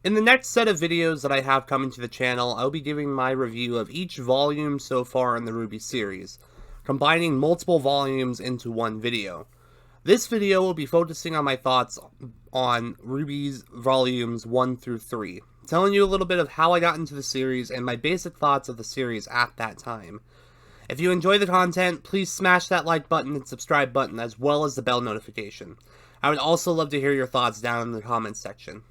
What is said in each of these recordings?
In the next set of videos that I have coming to the channel, I'll be giving my review of each volume so far in the RWBY series, combining multiple volumes into one video. This video will be focusing on my thoughts on RWBY's volumes 1 through 3, telling you a little bit of how I got into the series and my basic thoughts of the series at that time. If you enjoy the content, please smash that like button and subscribe button as well as the bell notification. I would also love to hear your thoughts down in the comments section.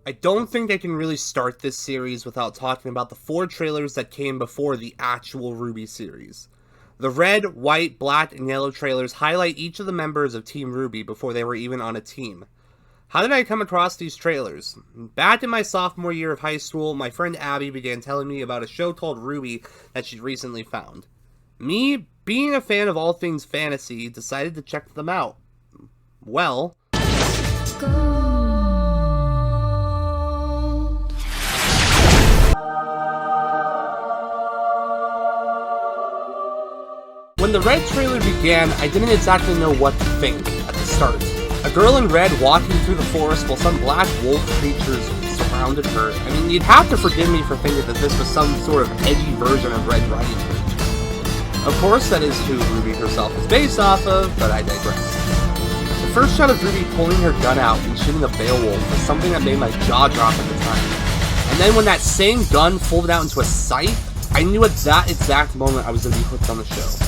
I don't think I can really start this series without talking about the 4 trailers that came before the actual RWBY series. The red, white, black, and yellow trailers highlight each of the members of Team RWBY before they were even on a team. How did I come across these trailers? Back in my sophomore year of high school, my friend Abby began telling me about a show called RWBY that she'd recently found. Me, being a fan of all things fantasy, decided to check them out. Well, when the red trailer began, I didn't exactly know what to think at the start. A girl in red walking through the forest while some black wolf creatures surrounded her. I mean, you'd have to forgive me for thinking that this was some sort of edgy version of Red Riding Hood. Of course, that is who RWBY herself is based off of, but I digress. The first shot of RWBY pulling her gun out and shooting a Beowulf was something that made my jaw drop at the time. And then when that same gun folded out into a scythe, I knew at that exact moment I was going to be hooked on the show.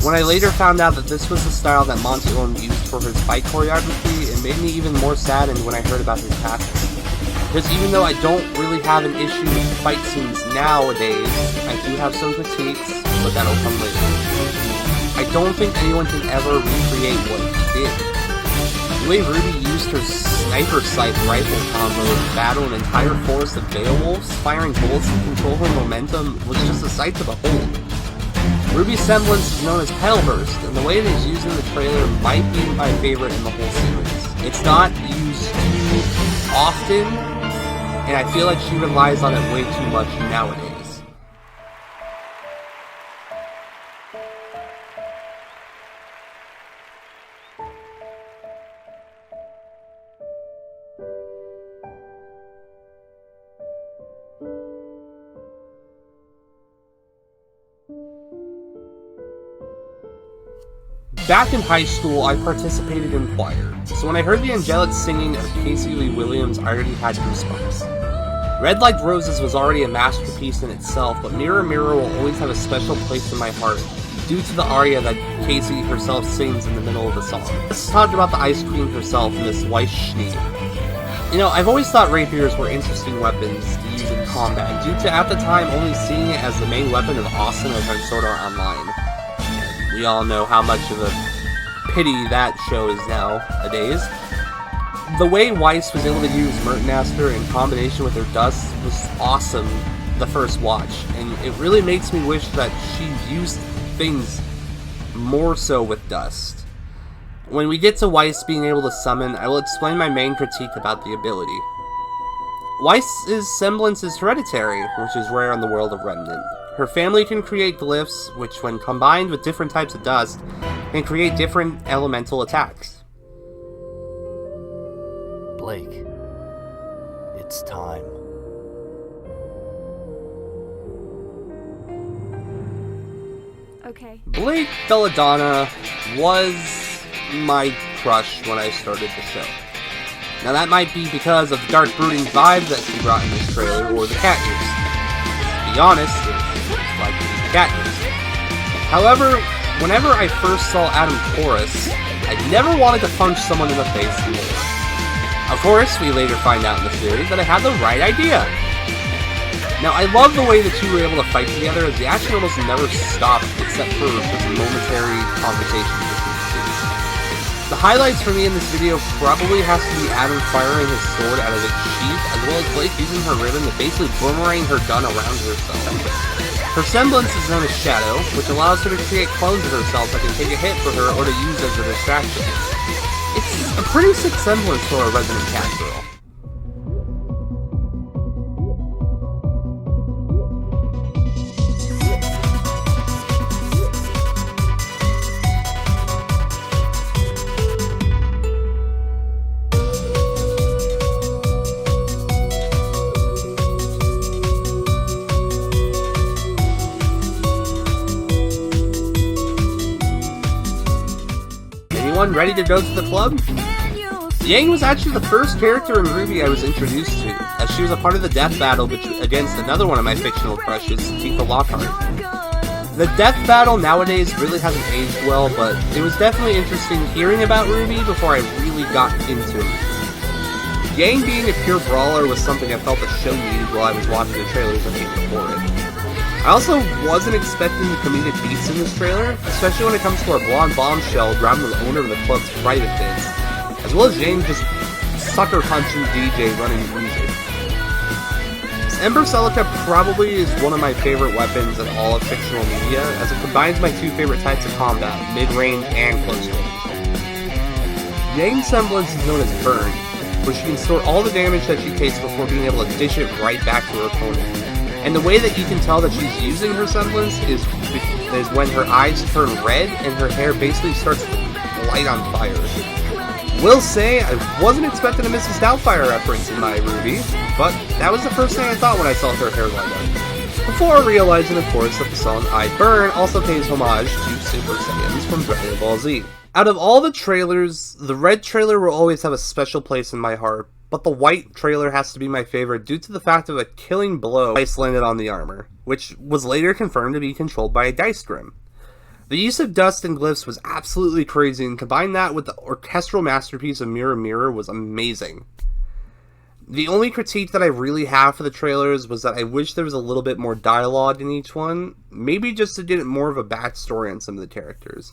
When I later found out that this was the style that Monty Owen used for his fight choreography, it made me even more saddened when I heard about his passing. Because even though I don't really have an issue with fight scenes nowadays, I do have some critiques, but that'll come later. I don't think anyone can ever recreate what he did. The way RWBY used her sniper sight rifle combo to battle an entire forest of Beowulfs, firing bullets to control her momentum, was just a sight to behold. RWBY's semblance is known as Pedalburst, and the way it is used in the trailer might be my favorite in the whole series. It's not used too often, and I feel like she relies on it way too much nowadays. Back in high school, I participated in choir, so when I heard the angelic singing of Casey Lee Williams, I already had goosebumps. Red Like Roses was already a masterpiece in itself, but Mirror Mirror will always have a special place in my heart, due to the aria that Casey herself sings in the middle of the song. Let's talk about the Ice Queen herself, Miss Weiss Schnee. You know, I've always thought rapiers were interesting weapons to use in combat, due to at the time only seeing it as the main weapon of Austin as on Sword Art Online. We all know how much of a pity that show is nowadays. The way Weiss was able to use Mertnaster in combination with her dust was awesome the first watch, and it really makes me wish that she used things more so with dust. When we get to Weiss being able to summon, I will explain my main critique about the ability. Weiss's semblance is hereditary, which is rare in the world of Remnant. Her family can create glyphs, which when combined with different types of dust, can create different elemental attacks. Blake, it's time. Okay. Blake Belladonna was my crush when I started the show. Now that might be because of the dark brooding vibe that she brought in this trailer, or the cat ears. To be honest, it's like the cat ears. However, whenever I first saw Adam Taurus, I never wanted to punch someone in the face more. Of course, we later find out in the series that I had the right idea. Now, I love the way the two were able to fight together, as the action almost never stopped except for just momentary conversations between the two. The highlights for me in this video probably has to be Adam firing his sword out of its sheath, as well as Blake using her ribbon to basically boomerang her gun around herself. Her semblance is known as Shadow, which allows her to create clones of herself that can take a hit for her or to use as a distraction. It's a pretty sick semblance for a resident cat girl. Ready to go to the club? Yang was actually the first character in RWBY I was introduced to, as she was a part of the death battle against another one of my fictional crushes, Tifa Lockhart. The death battle nowadays really hasn't aged well, but it was definitely interesting hearing about RWBY before I really got into it. Yang being a pure brawler was something I felt the show needed while I was watching the trailers I made before it. I also wasn't expecting the comedic beats in this trailer, especially when it comes to our blonde bombshell driving the owner of the club's private bits, as well as Jane just sucker punching DJ running music. Ember Celica probably is one of my favorite weapons in all of fictional media, as it combines my two favorite types of combat, mid-range and close range. Jane's semblance is known as Burn, where she can store all the damage that she takes before being able to dish it right back to her opponent. And the way that you can tell that she's using her semblance is when her eyes turn red and her hair basically starts to light on fire. Will say, I wasn't expecting a Mrs. Doubtfire reference in my RWBY, but that was the first thing I thought when I saw her hair light up. Before realizing, of course, that the song I Burn also pays homage to Super Saiyans from Dragon Ball Z. Out of all the trailers, the red trailer will always have a special place in my heart, but the white trailer has to be my favorite due to the fact of a killing blow twice landed on the armor, which was later confirmed to be controlled by a dice grim. The use of dust and glyphs was absolutely crazy, and combine that with the orchestral masterpiece of Mirror Mirror was amazing. The only critique that I really have for the trailers was that I wish there was a little bit more dialogue in each one, maybe just to get more of a backstory on some of the characters.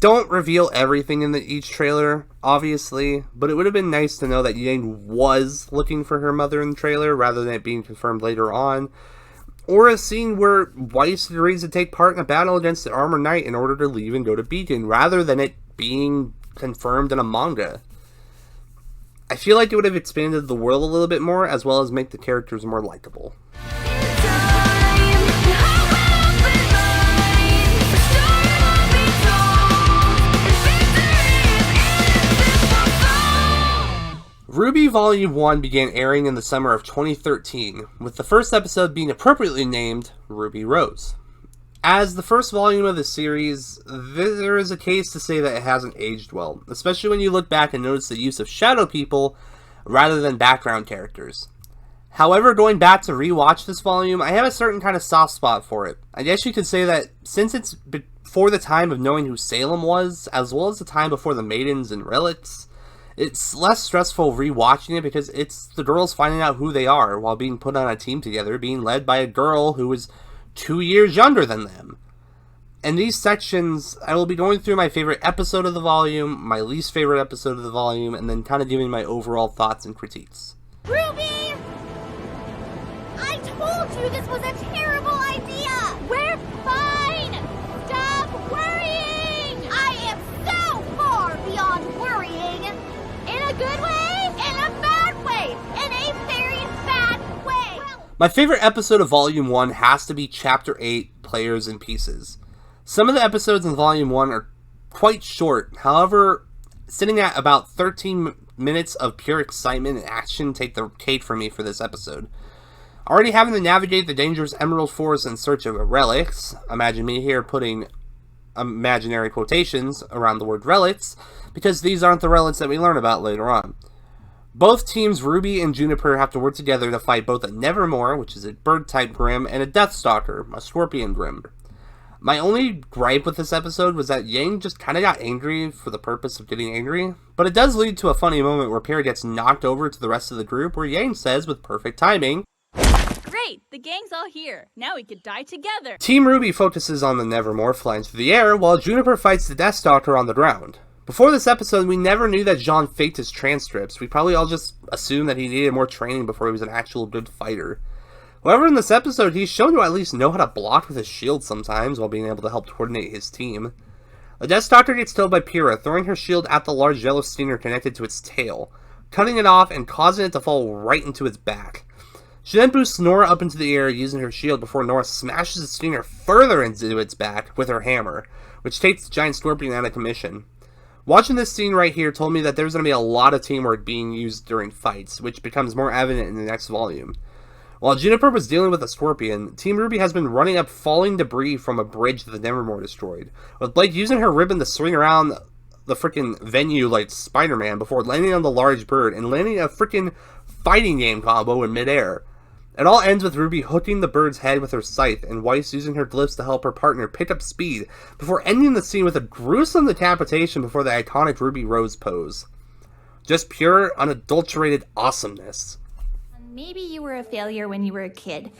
Don't reveal everything in each trailer, obviously, but it would have been nice to know that Yang was looking for her mother in the trailer rather than it being confirmed later on, or a scene where Weiss agrees to take part in a battle against the Armor Knight in order to leave and go to Beacon, rather than it being confirmed in a manga. I feel like it would have expanded the world a little bit more, as well as make the characters more likable. RWBY Volume 1 began airing in the summer of 2013, with the first episode being appropriately named Ruby Rose. As the first volume of the series, there is a case to say that it hasn't aged well, especially when you look back and notice the use of shadow people rather than background characters. However, going back to rewatch this volume, I have a certain kind of soft spot for it. I guess you could say that since it's before the time of knowing who Salem was, as well as the time before the Maidens and Relics, it's less stressful rewatching it because it's the girls finding out who they are while being put on a team together, being led by a girl who is 2 years younger than them. In these sections, I will be going through my favorite episode of the volume, my least favorite episode of the volume, and then kind of giving my overall thoughts and critiques. RWBY! I told you this was a terrible idea! We're fine! Stop worrying! I am so far beyond worrying! In a good way, in a bad way, in a very bad way. My favorite episode of Volume 1 has to be Chapter 8, Players and Pieces. Some of the episodes in Volume 1 are quite short, however, sitting at about 13 minutes of pure excitement and action take the cake for me for this episode. Already having to navigate the dangerous Emerald Forest in search of relics, imagine me here putting imaginary quotations around the word relics, because these aren't the relics that we learn about later on. Both teams, RWBY and Juniper, have to work together to fight both a Nevermore, which is a bird-type Grim, and a Deathstalker, a Scorpion Grim. My only gripe with this episode was that Yang just kind of got angry for the purpose of getting angry, but it does lead to a funny moment where Perry gets knocked over to the rest of the group, where Yang says, with perfect timing, "Great, the gang's all here. Now we could die together." Team RWBY focuses on the Nevermore flying through the air, while Juniper fights the Deathstalker on the ground. Before this episode, we never knew that Jean faked his transcripts. We probably all just assumed that he needed more training before he was an actual good fighter. However, in this episode, he's shown to at least know how to block with his shield sometimes while being able to help coordinate his team. The Death Stalker gets killed by Pyrrha, throwing her shield at the large yellow stinger connected to its tail, cutting it off and causing it to fall right into its back. She then boosts Nora up into the air using her shield before Nora smashes the stinger further into its back with her hammer, which takes the giant scorpion out of commission. Watching this scene right here told me that there's going to be a lot of teamwork being used during fights, which becomes more evident in the next volume. While Juniper was dealing with a scorpion, Team RWBY has been running up falling debris from a bridge that the Nevermore destroyed, with Blake using her ribbon to swing around the freaking venue like Spider-Man before landing on the large bird and landing a freaking fighting game combo in midair. It all ends with RWBY hooking the bird's head with her scythe and Weiss using her glyphs to help her partner pick up speed before ending the scene with a gruesome decapitation before the iconic RWBY Rose pose. Just pure, unadulterated awesomeness. Maybe you were a failure when you were a kid.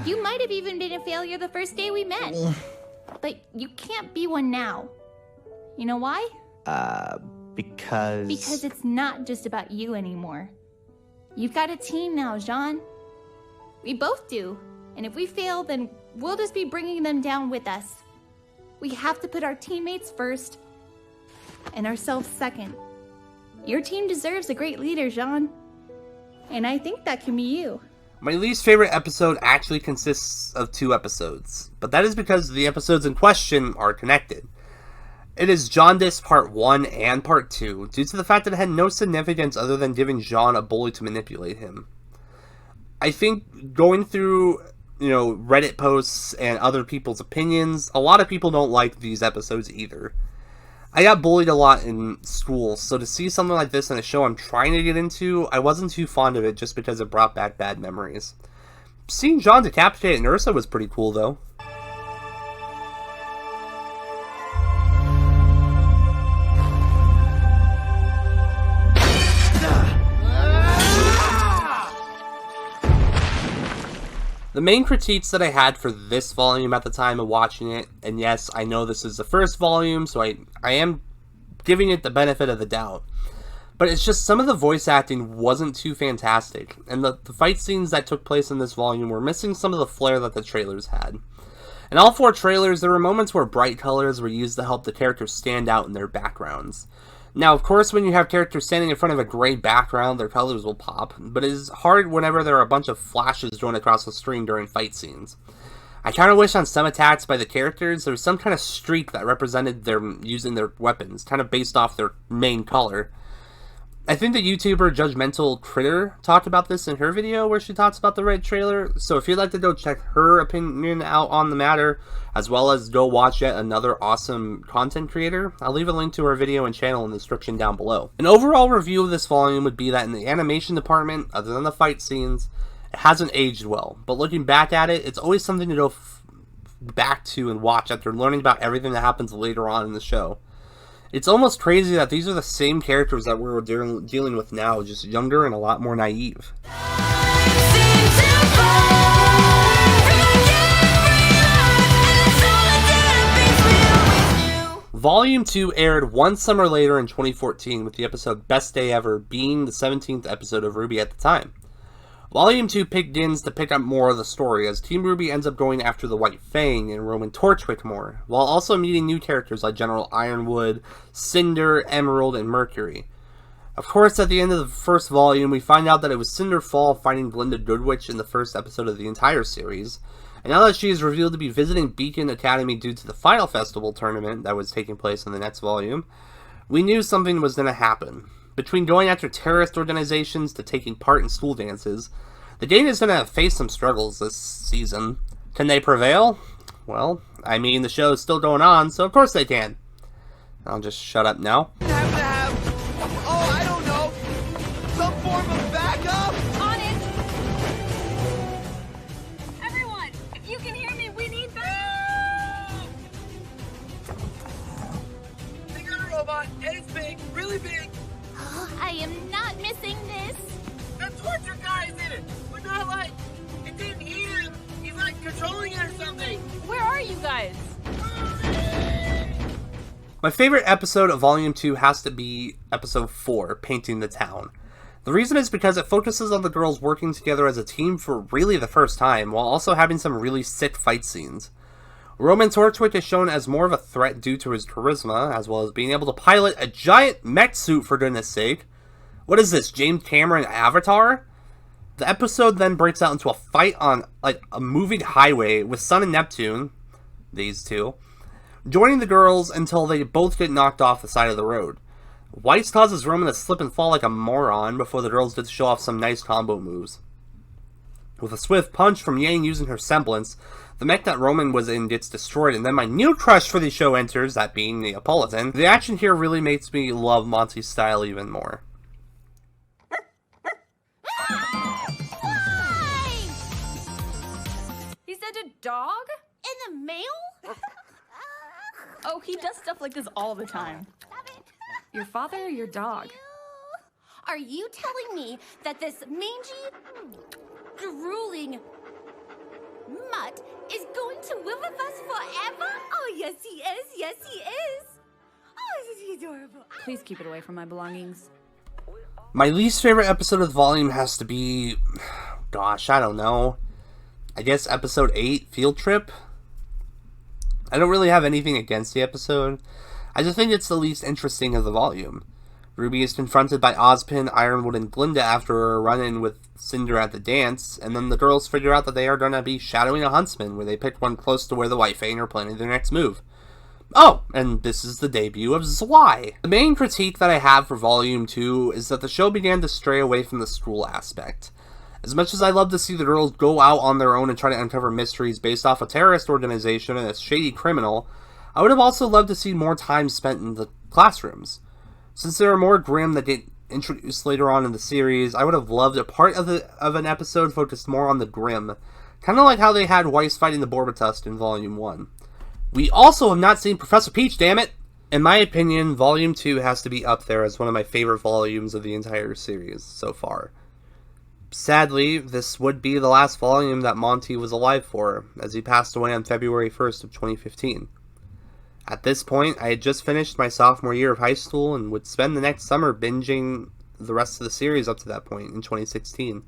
You might have even been a failure the first day we met. But you can't be one now. You know why? Because... Because it's not just about you anymore. You've got a team now, Jean. We both do. And if we fail, then we'll just be bringing them down with us. We have to put our teammates first and ourselves second. Your team deserves a great leader, Jean. And I think that can be you. My least favorite episode actually consists of 2 episodes, but that is because the episodes in question are connected. It is Jaundice Part 1 and Part 2, due to the fact that it had no significance other than giving Jean a bully to manipulate him. I think going through, Reddit posts and other people's opinions, a lot of people don't like these episodes either. I got bullied a lot in school, so to see something like this in a show I'm trying to get into, I wasn't too fond of it just because it brought back bad memories. Seeing Jean decapitate Ursa was pretty cool, though. The main critiques that I had for this volume at the time of watching it, and yes, I know this is the first volume, so I am giving it the benefit of the doubt, but it's just some of the voice acting wasn't too fantastic, and the fight scenes that took place in this volume were missing some of the flair that the trailers had. In all 4 trailers, there were moments where bright colors were used to help the characters stand out in their backgrounds. Now, of course, when you have characters standing in front of a gray background, their colors will pop, but it is hard whenever there are a bunch of flashes drawn across the screen during fight scenes. I kind of wish on some attacks by the characters, there was some kind of streak that represented them using their weapons, kind of based off their main color. I think the YouTuber Judgmental Critter talked about this in her video where she talks about the red trailer, so if you'd like to go check her opinion out on the matter, as well as go watch yet another awesome content creator, I'll leave a link to her video and channel in the description down below. An overall review of this volume would be that in the animation department, other than the fight scenes, it hasn't aged well, but looking back at it, it's always something to go back to and watch after learning about everything that happens later on in the show. It's almost crazy that these are the same characters that we're dealing with now, just younger and a lot more naive. Volume 2 aired one summer later in 2014, with the episode Best Day Ever being the 17th episode of RWBY at the time. Volume 2 begins to pick up more of the story, as Team RWBY ends up going after the White Fang and Roman Torchwick more, while also meeting new characters like General Ironwood, Cinder, Emerald, and Mercury. Of course, at the end of the first volume, we find out that it was Cinder Fall fighting Glinda Goodwitch in the first episode of the entire series, and now that she is revealed to be visiting Beacon Academy due to the Final Festival tournament that was taking place in the next volume, we knew something was going to happen. Between going after terrorist organizations to taking part in school dances, the gang is going to face some struggles this season. Can they prevail? Well, I mean, the show is still going on, so of course they can. I'll just shut up now. I don't know, some form of backup? On it! Everyone, if you can hear me, we need backup! They got a robot, and it's big, really big. I am not missing this. The torture guy is in it, but not like, it didn't eat him. He's like controlling it or something. Where are you guys? My favorite episode of Volume 2 has to be Episode 4, Painting the Town. The reason is because it focuses on the girls working together as a team for really the first time, while also having some really sick fight scenes. Roman Torchwick is shown as more of a threat due to his charisma, as well as being able to pilot a giant mech suit, for goodness sake. What is this, James Cameron Avatar? The episode then breaks out into a fight on, a moving highway with Sun and Neptune, these two, joining the girls until they both get knocked off the side of the road. Weiss causes Roman to slip and fall like a moron before the girls get to show off some nice combo moves. With a swift punch from Yang using her semblance, the mech that Roman was in gets destroyed, and then my new crush for the show enters, that being Neapolitan. The action here really makes me love Monty's style even more. He said a dog? In the mail? Oh, he does stuff like this all the time. Your father or your dog? Are you telling me that this mangy, drooling mutt is going to live with us forever? Oh, yes, he is. Yes, he is. Oh, isn't he adorable? Please keep it away from my belongings. My least favorite episode of the volume has to be, gosh, I don't know. I guess episode 8, Field Trip. I don't really have anything against the episode. I just think it's the least interesting of the volume. Ruby is confronted by Ozpin, Ironwood, and Glinda after a run-in with Cinder at the dance, and then the girls figure out that they are going to be shadowing a huntsman, where they pick one close to where the White Fang are planning their next move. Oh, and this is the debut of Zwei. The main critique that I have for Volume 2 is that the show began to stray away from the school aspect. As much as I love to see the girls go out on their own and try to uncover mysteries based off a terrorist organization and a shady criminal, I would have also loved to see more time spent in the classrooms. Since there are more Grimm that get introduced later on in the series, I would have loved a part of an episode focused more on the Grimm, kind of like how they had Weiss fighting the Borbatusk in Volume 1. We also have not seen Professor Peach, damn it! In my opinion, Volume 2 has to be up there as one of my favorite volumes of the entire series so far. Sadly, this would be the last volume that Monty was alive for, as he passed away on February 1st of 2015. At this point, I had just finished my sophomore year of high school and would spend the next summer binging the rest of the series up to that point in 2016.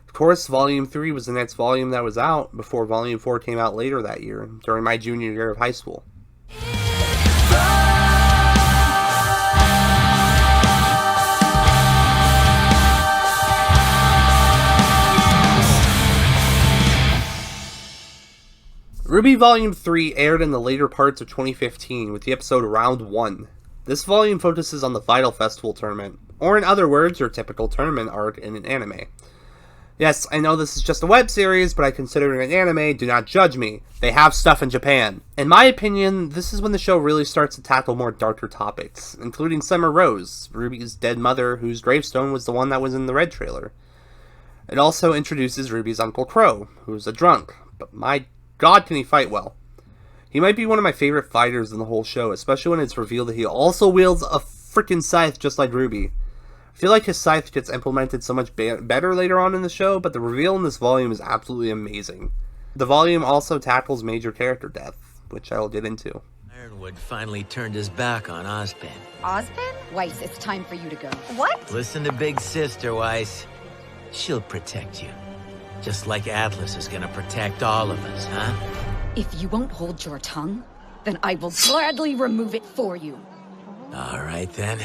Of course, Volume 3 was the next volume that was out before Volume 4 came out later that year, during my junior year of high school. RWBY Volume 3 aired in the later parts of 2015 with the episode Round 1. This volume focuses on the Vital Festival tournament, or in other words, your typical tournament arc in an anime. Yes, I know this is just a web series, but I consider it an anime, do not judge me. They have stuff in Japan. In my opinion, this is when the show really starts to tackle more darker topics, including Summer Rose, Ruby's dead mother, whose gravestone was the one that was in the Red trailer. It also introduces Ruby's Uncle Crow, who's a drunk, but my God, can he fight well. He might be one of my favorite fighters in the whole show, especially when it's revealed that he also wields a freaking scythe just like Ruby. I feel like his scythe gets implemented so much better later on in the show, but the reveal in this volume is absolutely amazing. The volume also tackles major character death, which I will get into. Ironwood finally turned his back on Ozpin. Ozpin? Weiss, it's time for you to go. What? Listen to Big Sister, Weiss. She'll protect you. Just like Atlas is gonna protect all of us, huh? If you won't hold your tongue, then I will gladly remove it for you. All right, then.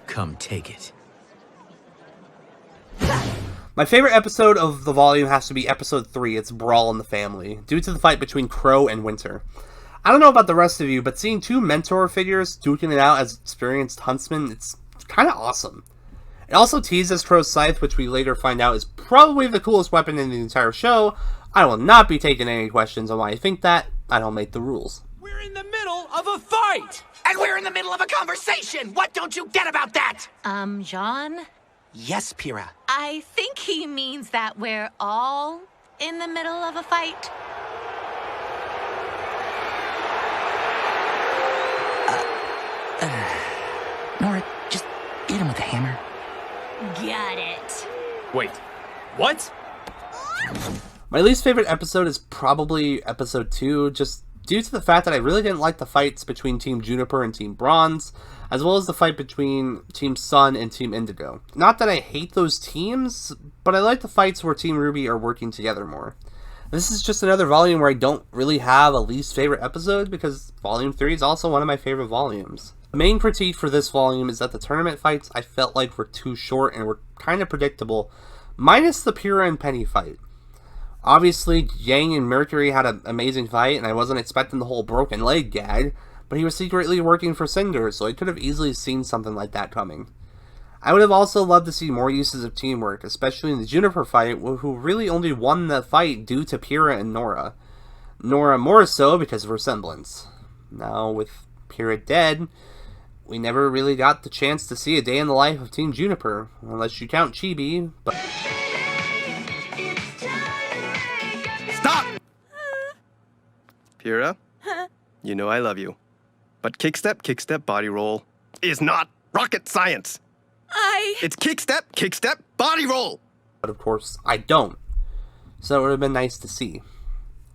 Come take it. My favorite episode of the volume has to be Episode 3, it's Brawl in the Family, due to the fight between Crow and Winter. I don't know about the rest of you, but seeing two mentor figures duking it out as experienced huntsmen, it's kind of awesome. It also teases Crow's scythe, which we later find out is probably the coolest weapon in the entire show. I will not be taking any questions on why I think that. I don't make the rules. We're in the middle of a fight! And we're in the middle of a conversation! What don't you get about that? John? Yes, Pyrrha. I think he means that we're all in the middle of a fight. Nora, just hit him with a hammer. Got it. Wait, what? My least favorite episode is probably Episode 2, just due to the fact that I really didn't like the fights between Team Juniper and Team Bronze, as well as the fight between Team Sun and Team Indigo. Not that I hate those teams, but I like the fights where Team RWBY are working together more. This is just another volume where I don't really have a least favorite episode, because Volume 3 is also one of my favorite volumes. The main critique for this volume is that the tournament fights I felt like were too short and were kind of predictable, minus the Pyrrha and Penny fight. Obviously, Yang and Mercury had an amazing fight, and I wasn't expecting the whole broken leg gag, but he was secretly working for Cinder, so I could have easily seen something like that coming. I would have also loved to see more uses of teamwork, especially in the Juniper fight, who really only won the fight due to Pyrrha and Nora. Nora more so because of her semblance. Now, with Pyrrha dead, we never really got the chance to see a day in the life of Team Juniper, unless you count Chibi, but... Stop! Pyrrha, you know I love you. But kick-step, body roll is not rocket science. It's kick-step, body roll! But of course, I don't. So it would have been nice to see.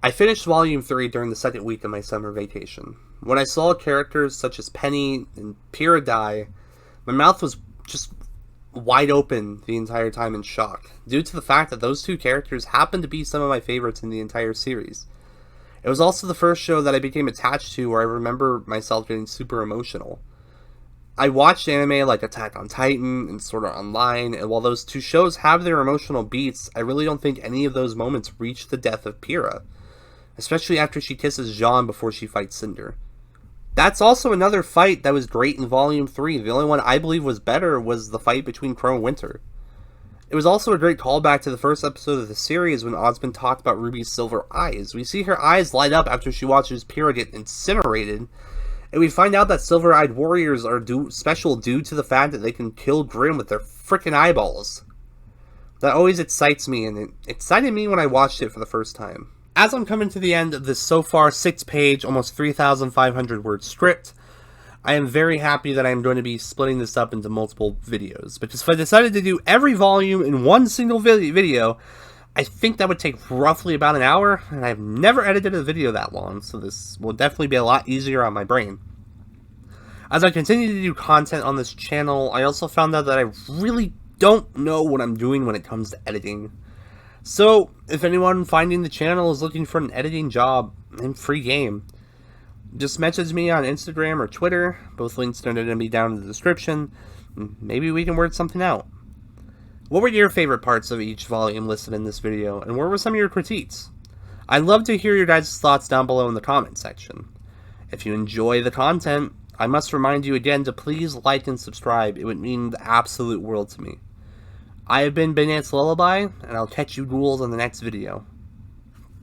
I finished Volume 3 during the second week of my summer vacation. When I saw characters such as Penny and Pyrrha die, my mouth was just wide open the entire time in shock, due to the fact that those two characters happened to be some of my favorites in the entire series. It was also the first show that I became attached to where I remember myself getting super emotional. I watched anime like Attack on Titan and Sword Art Online, and while those two shows have their emotional beats, I really don't think any of those moments reach the death of Pyrrha, especially after she kisses Jean before she fights Cinder. That's also another fight that was great in Volume 3. The only one I believe was better was the fight between Crow and Winter. It was also a great callback to the first episode of the series when Osmond talked about Ruby's silver eyes. We see her eyes light up after she watches Pyrrha get incinerated, and we find out that silver-eyed warriors are special due to the fact that they can kill Grimm with their frickin' eyeballs. That always excites me, and it excited me when I watched it for the first time. As I'm coming to the end of this so far 6-page, almost 3,500 word script, I am very happy that I am going to be splitting this up into multiple videos, because if I decided to do every volume in one single video, I think that would take roughly about an hour, and I've never edited a video that long, so this will definitely be a lot easier on my brain. As I continue to do content on this channel, I also found out that I really don't know what I'm doing when it comes to editing. So, if anyone finding the channel is looking for an editing job, I'm free game. Just message me on Instagram or Twitter, both links are going to be down in the description, and maybe we can work something out. What were your favorite parts of each volume listed in this video, and what were some of your critiques? I'd love to hear your guys' thoughts down below in the comment section. If you enjoy the content, I must remind you again to please like and subscribe. It would mean the absolute world to me. I have been Bennett's Lullaby, and I'll catch you ghouls on the next video.